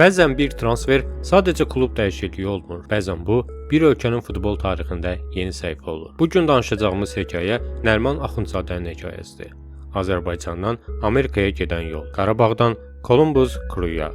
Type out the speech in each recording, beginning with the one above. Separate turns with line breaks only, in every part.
Bəzən bir transfer sadəcə klub dəyişikliyi olmur. Bəzən bu, bir ölkənin futbol tarixində yeni səhifə olur. Bu gün danışacağımız hekayə Nəriman Axundzadənin hekayəsidir. Azərbaycandan Amerikaya gedən yol. Qarabağdan Columbus Crew'ya.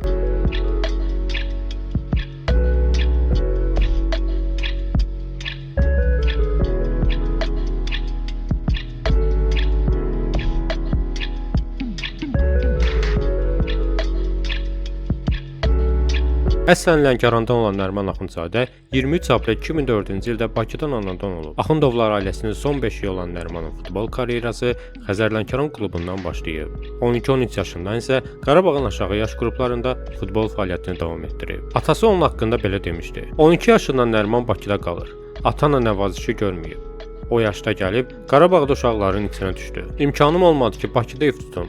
Əslən Lənkərandan olan Nəriman Axundzadə 23 aprel 2004-cü ildə Bakıdan anadan olub. Axundovlar ailəsinin son beşiyi olan Nərimanın futbol karyerası Xəzər Lənkəran klubundan başlayıb. 12-13 yaşından isə Qarabağın aşağı yaş qruplarında futbol fəaliyyətini davam etdirib. Atası onun haqqında belə demişdi: 12 yaşından Nəriman Bakıda qalır. Ata-ana nəvazişi görməyib. O yaşda gəlib Qarabağda uşaqların içinə düşdü. İmkanım olmadı ki, Bakıda ev tutum.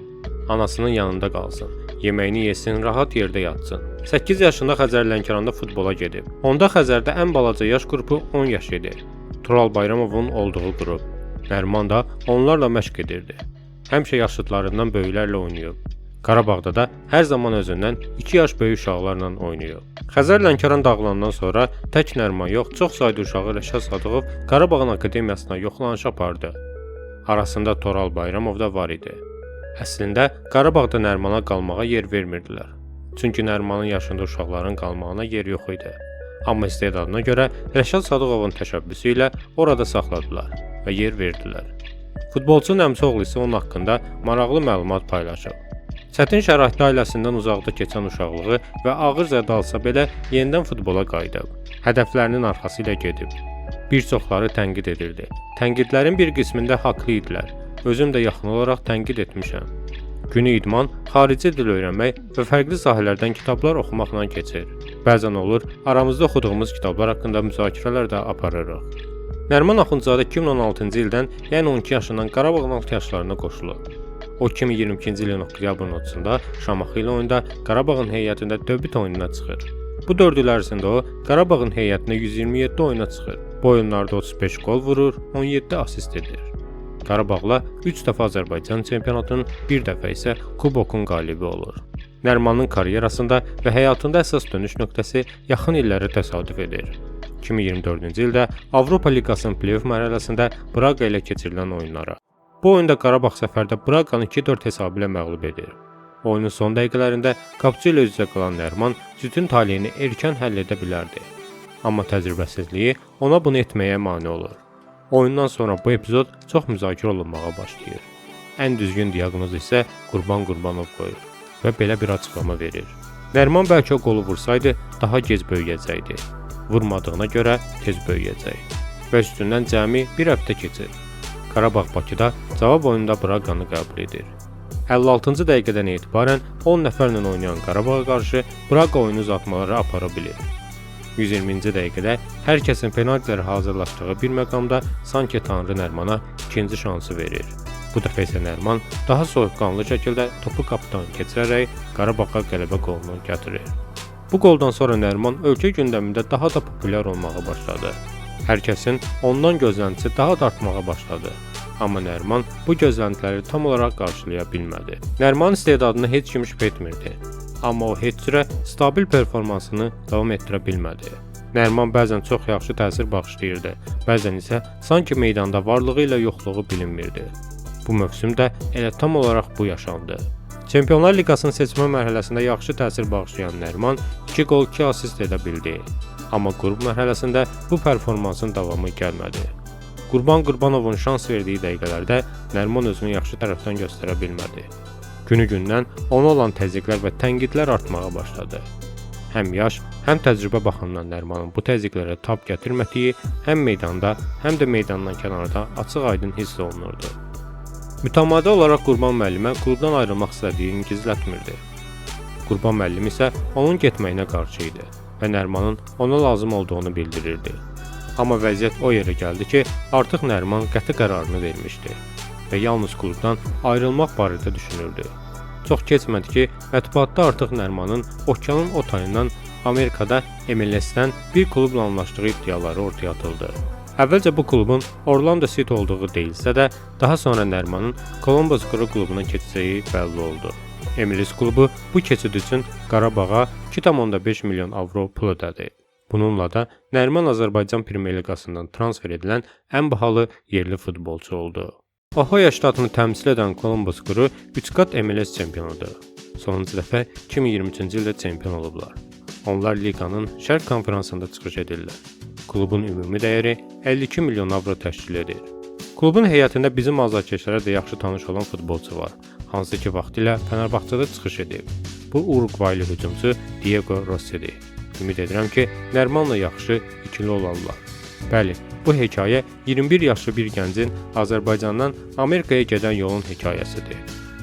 Anasının yanında qalsın. Yeməyini yesin, rahat yerdə yatsın. 8 yaşında Xəzər Lənkəranda futbola gedib. Onda Xəzərdə ən balaca yaş qrupu 10 yaş idi. Tural Bayramovun olduğu qrup. Nəriman da onlarla məşq edirdi. Həmişə yaşıdlarından böyüklərlə oynayıb. Qarabağda da hər zaman özündən 2 yaş böyük uşaqlarla oynayıb. Xəzər Lənkəran dağılandan sonra tək Nəriman yox, çox sayda uşağı Rəşad Sadıqov Qarabağın akademiyasına yoxlanış apardı. Arasında Tural Bayramov da var idi. Əslində Qarabağda Nərimana qalmağa yer vermirdilər. Çünki Nərimanın yaşında uşaqların qalmağına yer yox idi. Amma istedadına görə Rəşad Sadıqovun təşəbbüsü ilə orada saxladılar və yer verdilər. Futbolçunun əmisi isə onun haqqında maraqlı məlumat paylaşıb. Çətin şəraitdə ailəsindən uzaqda keçən uşaqlığı və ağır zədə alsa belə yenidən futbola qayıdıb. Hədəflərinin arxası ilə gedib. Bir çoxları tənqid edirdi. Tənqidlərin bir qismində haqlı idilər. Özüm də yaxın olaraq tənqid etmişəm. Günü idman, xarici dil öyrənmək və fərqli sahələrdən kitablar oxumaqla keçir. Bəzən olur, aramızda oxuduğumuz kitablar haqqında müzakirələr də aparırıq. Nəriman Axundzadə 2016-cı ildən, yəni 12 yaşından Qarabağın 6 yaşlarına qoşulub. O 2022-ci ilin oktyabrın 30-da Şamaxı ilə oyunda Qarabağın heyətində debüt oyununa çıxır. Bu 4 il ərzində o, Qarabağın heyətində 127 oyuna çıxır. Bu oyunlarda 35 gol vurur, 17 asist edir. Qarabağla 3 dəfə Azərbaycan çempionatının, bir dəfə isə kubokun qalibi olur. Nərimanın karyerasında və həyatında əsas dönüş nöqtəsi yaxın illərə təsadüf edir. 2024-cü ildə Avropa Liqasının play-off mərhələsində Braqa ilə keçirilən oyunlara. Bu oyunda Qarabağ səfərdə Braqanı 2-4 hesabı ilə məğlub edir. Oyunun son dəqiqələrində qapıcı ilə üz-üzə qalan Nəriman cütün taleyini erkən həll edə bilərdi. Amma təcrübəsizliyi ona bunu etməyə mane olur. Oyundan sonra bu epizod çox müzakirə olunmağa başlayır. Ən düzgün diaqnoz isə Qurban Qurbanov qoyur və belə bir açıqlama verir. Nəriman bəlkə o qolu vursaydı, daha gec böyüyəcəkdi. Vurmadığına görə tez böyüyəcək. Və üstündən cəmi bir həftə keçir. Qarabağ Bakıda cavab oyununda Braqanı qəbul edir. 56-cı dəqiqədən etibarən 10 nəfərlə oynayan Qarabağa qarşı Braqa oyunu uzatmalara apara bilir. 120-ci dəqiqədə hər kəsin penaltilərə hazırlaşdığı bir məqamda sanki Tanrı Nərimana ikinci şansı verir. Bu dəfə isə Nəriman daha soyuqqanlı şəkildə topu qapıdan keçirərək Qarabağa qələbə qolunu gətirir. Bu qoldan sonra Nəriman ölkə gündəmində daha da populyar olmağa başladı. Hər kəsin ondan gözləntisi daha da artmağa başladı. Amma Nəriman bu gözləntiləri tam olaraq qarşılaya bilmədi. Nərimanın istedadını heç kim şübhə etmirdi. Amma o heç cürə stabil performansını davam etdirə bilmədi. Nəriman bəzən çox yaxşı təsir bağışlayırdı, bəzən isə sanki meydanda varlığı ilə yoxluğu bilinmirdi. Bu mövsüm də elə tam olaraq bu yaşandı. Çempionlar Liqasının seçmə mərhələsində yaxşı təsir bağışlayan Nəriman 2 gol 2 asist edə bildi. Amma qrup mərhələsində bu performansın davamı gəlmədi. Qurban Qurbanovun şans verdiyi dəqiqələrdə Nəriman özünü yaxşı tərəfdən göstərə bilmədi. Günü-gündən ona olan təzyiqlər və tənqidlər artmağa başladı. Həm yaş, həm təcrübə baxımından Nərimanın bu təzyiqlərə tab gətirmədiyi həm meydanda, həm də meydandan kənarda açıq-aydın hiss olunurdu. Mütəmadi olaraq Qurban müəllimə klubdan ayrılmaq istədiyini gizlətmirdi. Qurban müəllim isə onun getməyinə qarşı idi və Nərimanın ona lazım olduğunu bildirirdi. Amma vəziyyət o yerə gəldi ki, artıq Nəriman qəti qərarını vermişdi və yalnız klubdan ayrılmaq barədə düşünürdü. Çox keçmədi ki, mətbuatda artıq Nərimanın okeanın o tayından Amerikada MLS-dən bir klubla anlaşdığı iddiaları ortaya atıldı. Əvvəlcə bu klubun Orlando City olduğu deyilsə də, daha sonra Nərimanın Columbus Crew klubuna keçəcəyi bəlli oldu. MLS klubu bu keçid üçün Qarabağa 2,5 milyon avro pul ödədi. Bununla da Nəriman Azərbaycan Premyer Liqasından transfer edilən ən bahalı yerli futbolçu oldu. Ohio ştatını təmsil edən Columbus Crew 3 qat MLS çempionudur. Sonuncu dəfə 2023-cü ildə çempion olublar. Onlar liqanın Şərq konferansında çıxış edirlər. Klubun ümumi dəyəri 52 milyon avro təşkil edir. Klubun heyətində bizim azarkeşlərə də yaxşı tanış olan futbolçu var, hansı ki vaxtilə Fənərbağçada çıxış edib. Bu Uruqvaylı hücumçu Diego Rossidir. Ümid edirəm ki, Nərimanla yaxşı ikili olarlar. Bəli, bu hekayə 21 yaşlı bir gəncin Azərbaycandan Amerikaya gedən yolun hekayəsidir.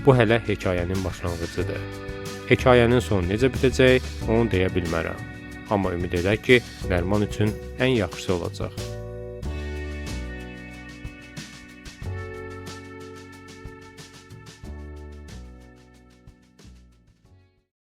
Bu hələ hekayənin başlanğıcıdır. Hekayənin sonu necə bitəcək, onu deyə bilmərəm. Amma ümid edək ki, Nəriman üçün ən yaxşısı olacaq.